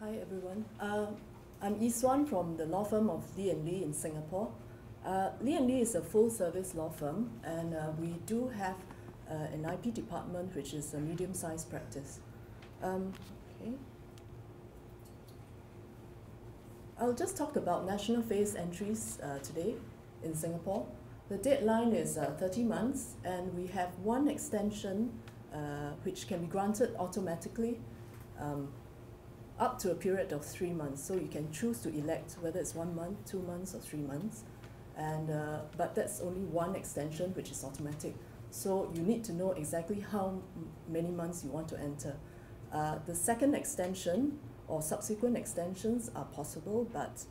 Hi everyone. I'm Yi Swan from the law firm of Lee & Lee in Singapore. Lee & Lee is a full-service law firm, and we do have an IP department which is a medium-sized practice. Okay. I'll just talk about national phase entries today in Singapore. The deadline is 30 months, and we have one extension which can be granted automatically up to a period of 3 months. So you can choose to elect whether it's 1 month, 2 months, or 3 months. And but that's only one extension, which is automatic. So you need to know exactly how many months you want to enter. The second extension or subsequent extensions are possible, but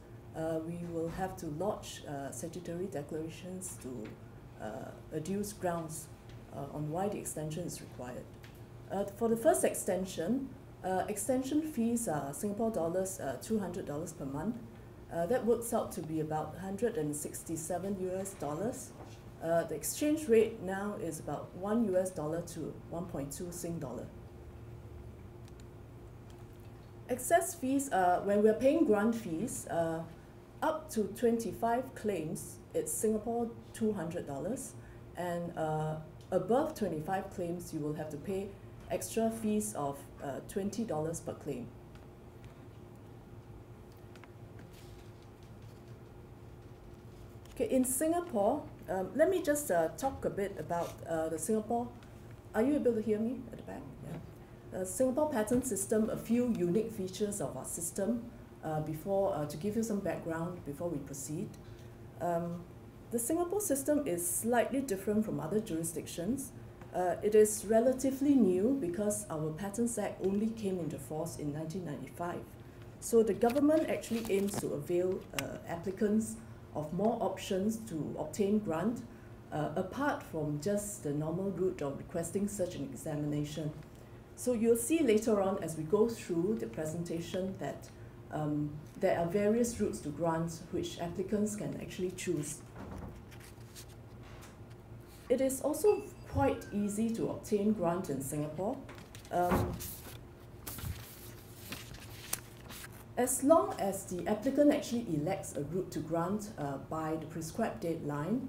we will have to lodge statutory declarations to adduce grounds on why the extension is required. For the first extension, extension fees are Singapore dollars $200 per month. That works out to be about 167 US dollars. The exchange rate now is about $1 US to 1.2 Sing dollar. Excess fees, when we're paying grant fees, up to 25 claims, it's Singapore $200, and above 25 claims, you will have to pay extra fees of $20 per claim. Okay, in Singapore, let me just talk a bit about the Singapore. Are you able to hear me at the back? Yeah. Singapore patent system, a few unique features of our system to give you some background before we proceed. The Singapore system is slightly different from other jurisdictions. It is relatively new because our Patents Act only came into force in 1995. So the government actually aims to avail applicants of more options to obtain grant, apart from just the normal route of requesting such an examination. So you'll see later on as we go through the presentation that there are various routes to grants which applicants can actually choose. It is also quite easy to obtain grant in Singapore. As long as the applicant actually elects a route to grant by the prescribed deadline,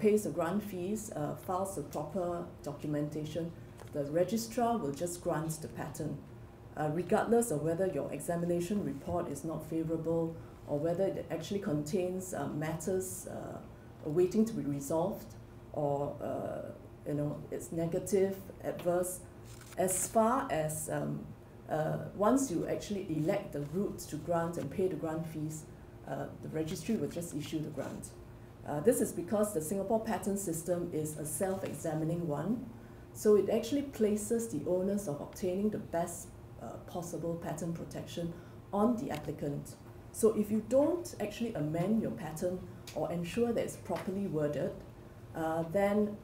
pays the grant fees, files the proper documentation, the registrar will just grant the patent, regardless of whether your examination report is not favorable or whether it actually contains matters waiting to be resolved, or it's negative, adverse. As far as once you actually elect the route to grant and pay the grant fees, the registry will just issue the grant. This is because the Singapore patent system is a self-examining one, so it actually places the onus of obtaining the best possible patent protection on the applicant. So if you don't actually amend your patent or ensure that it's properly worded, then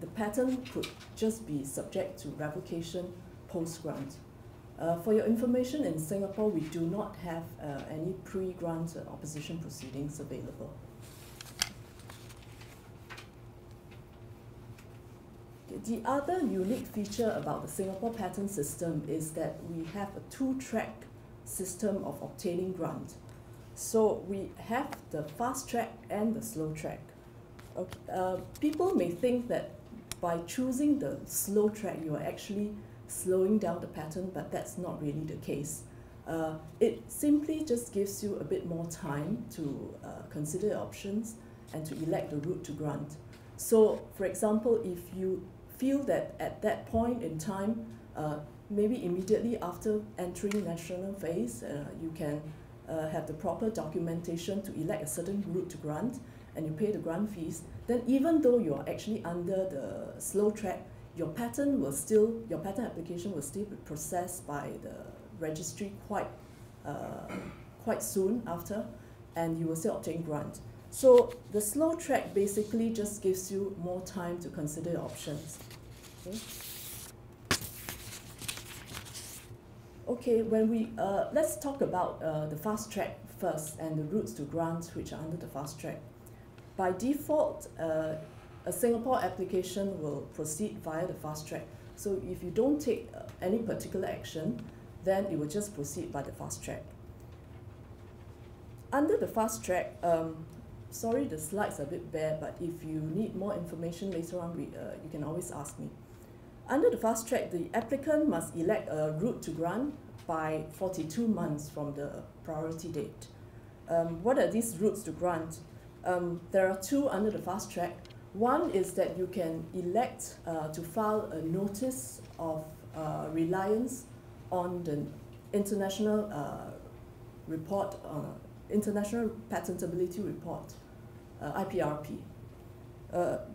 the patent could just be subject to revocation post-grant. For your information, in Singapore, we do not have any pre-grant opposition proceedings available. The other unique feature about the Singapore patent system is that we have a two-track system of obtaining grant. So we have the fast track and the slow track. Okay. People may think that by choosing the slow track, you are actually slowing down the patent, but that's not really the case. It simply just gives you a bit more time to consider options and to elect the route to grant. So, for example, if you feel that at that point in time, maybe immediately after entering national phase, you can have the proper documentation to elect a certain route to grant, and you pay the grant fees, then even though you're actually under the slow track, your patent application will still be processed by the registry quite soon after, and you will still obtain grant. So the slow track basically just gives you more time to consider your options. Okay, when we let's talk about the fast track first and the routes to grants which are under the fast track. By default, a Singapore application will proceed via the fast track. So if you don't take any particular action, then it will just proceed by the fast track. Under the fast track, sorry the slides are a bit bare, but if you need more information later on, you can always ask me. Under the fast track, the applicant must elect a route to grant by 42 months from the priority date. What are these routes to grant? There are two under the fast track. One is that you can elect to file a notice of reliance on the international report, International Patentability Report, IPRP.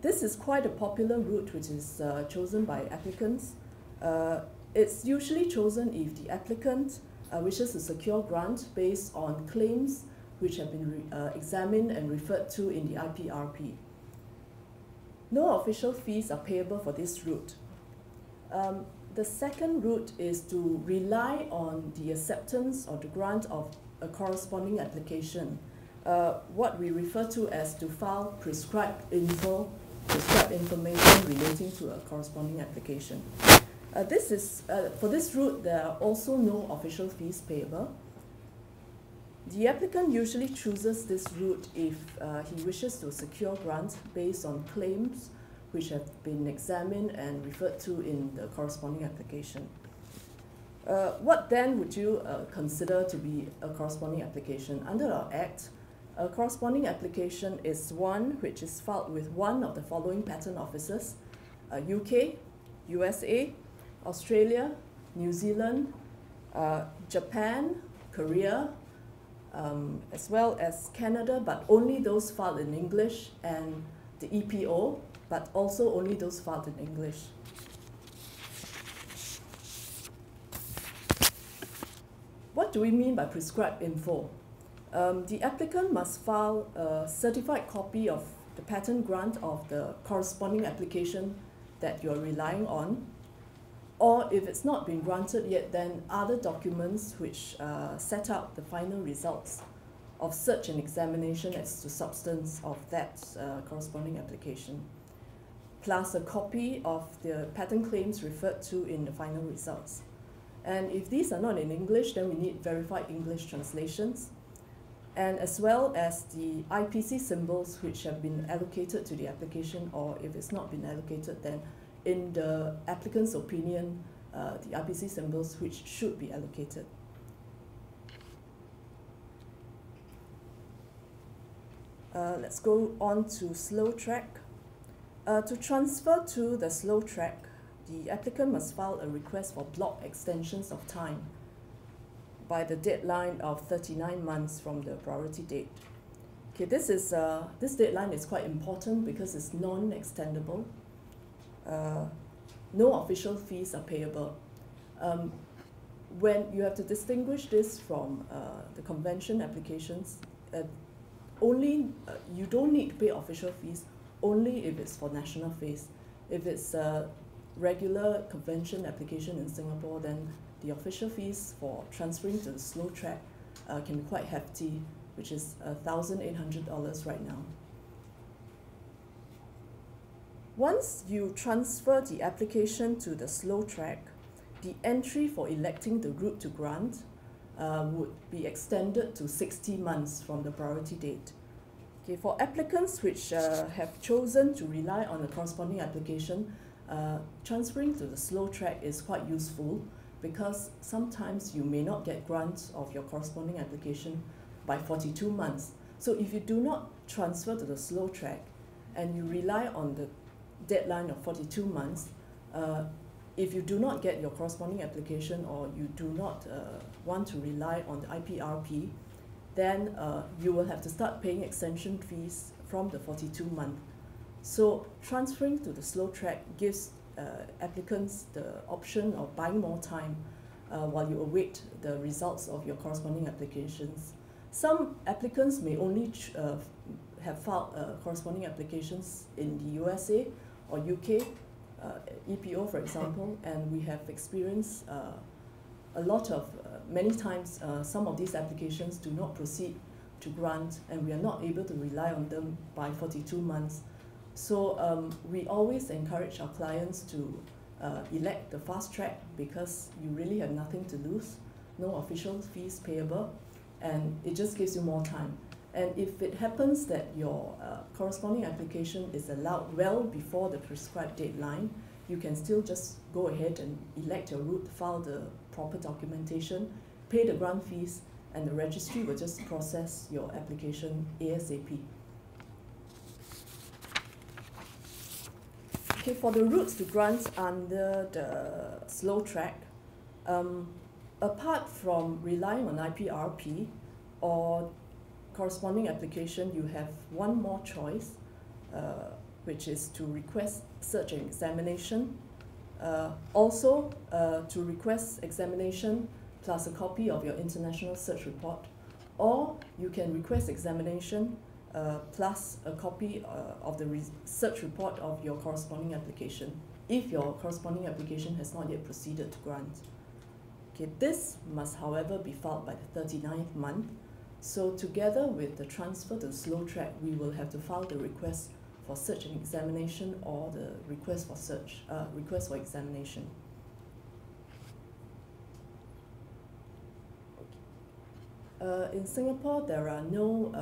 This is quite a popular route which is chosen by applicants. It's usually chosen if the applicant wishes to secure grant based on claims which have been examined and referred to in the IPRP. No official fees are payable for this route. The second route is to rely on the acceptance or the grant of a corresponding application, what we refer to as to file prescribed information relating to a corresponding application. For this route, there are also no official fees payable. The applicant usually chooses this route if he wishes to secure grant based on claims which have been examined and referred to in the corresponding application. What then would you consider to be a corresponding application? Under our Act, a corresponding application is one which is filed with one of the following patent offices: UK, USA, Australia, New Zealand, Japan, Korea, as well as Canada, but only those filed in English, and the EPO, but also only those filed in English. What do we mean by prescribed info? The applicant must file a certified copy of the patent grant of the corresponding application that you're relying on, or if it's not been granted yet, then other documents which set out the final results of such an examination as to substance of that corresponding application, plus a copy of the patent claims referred to in the final results. And if these are not in English, then we need verified English translations, and as well as the IPC symbols which have been allocated to the application, or if it's not been allocated, then in the applicant's opinion, the IPC symbols which should be allocated. Let's go on to slow track. To transfer to the slow track, the applicant must file a request for block extensions of time by the deadline of 39 months from the priority date. Okay, this deadline is quite important because it's non-extendable. No official fees are payable. When you have to distinguish this from the convention applications, you don't need to pay official fees only if it's for national phase. If it's a regular convention application in Singapore, then the official fees for transferring to the slow track can be quite hefty, which is $1,800 right now. Once you transfer the application to the slow track, the entry for electing the route to grant would be extended to 60 months from the priority date. Okay, for applicants which have chosen to rely on the corresponding application, transferring to the slow track is quite useful because sometimes you may not get grant of your corresponding application by 42 months. So if you do not transfer to the slow track and you rely on the deadline of 42 months, if you do not get your corresponding application, or you do not want to rely on the IPRP, then you will have to start paying extension fees from the 42 month. So transferring to the slow track gives applicants the option of buying more time while you await the results of your corresponding applications. Some applicants may only have filed corresponding applications in the USA or UK, EPO for example, and we have experienced many times some of these applications do not proceed to grant, and we are not able to rely on them by 42 months. So we always encourage our clients to elect the fast track because you really have nothing to lose, no official fees payable, and it just gives you more time. And if it happens that your corresponding application is allowed well before the prescribed deadline, you can still just go ahead and elect your route, file the proper documentation, pay the grant fees, and the registry will just process your application ASAP. Okay, for the routes to grants under the slow track, apart from relying on IPRP or corresponding application, you have one more choice, which is to request search and examination. Also, to request examination plus a copy of your international search report, or you can request examination plus a copy of the search report of your corresponding application, if your corresponding application has not yet proceeded to grant. Okay, this must, however, be filed by the 39th month. So together with the transfer to the slow track, we will have to file the request for search and examination or the request for examination. In Singapore, there are no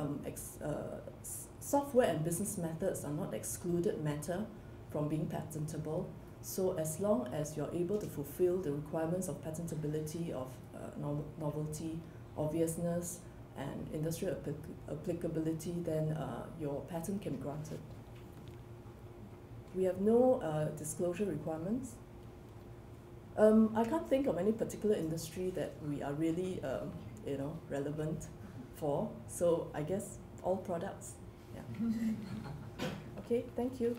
software and business methods are not excluded matter from being patentable. So as long as you're able to fulfill the requirements of patentability, of novelty, obviousness, and industrial applicability, then your patent can be granted. We have no disclosure requirements. I can't think of any particular industry that we are really relevant for. So I guess all products. Yeah. Okay, thank you.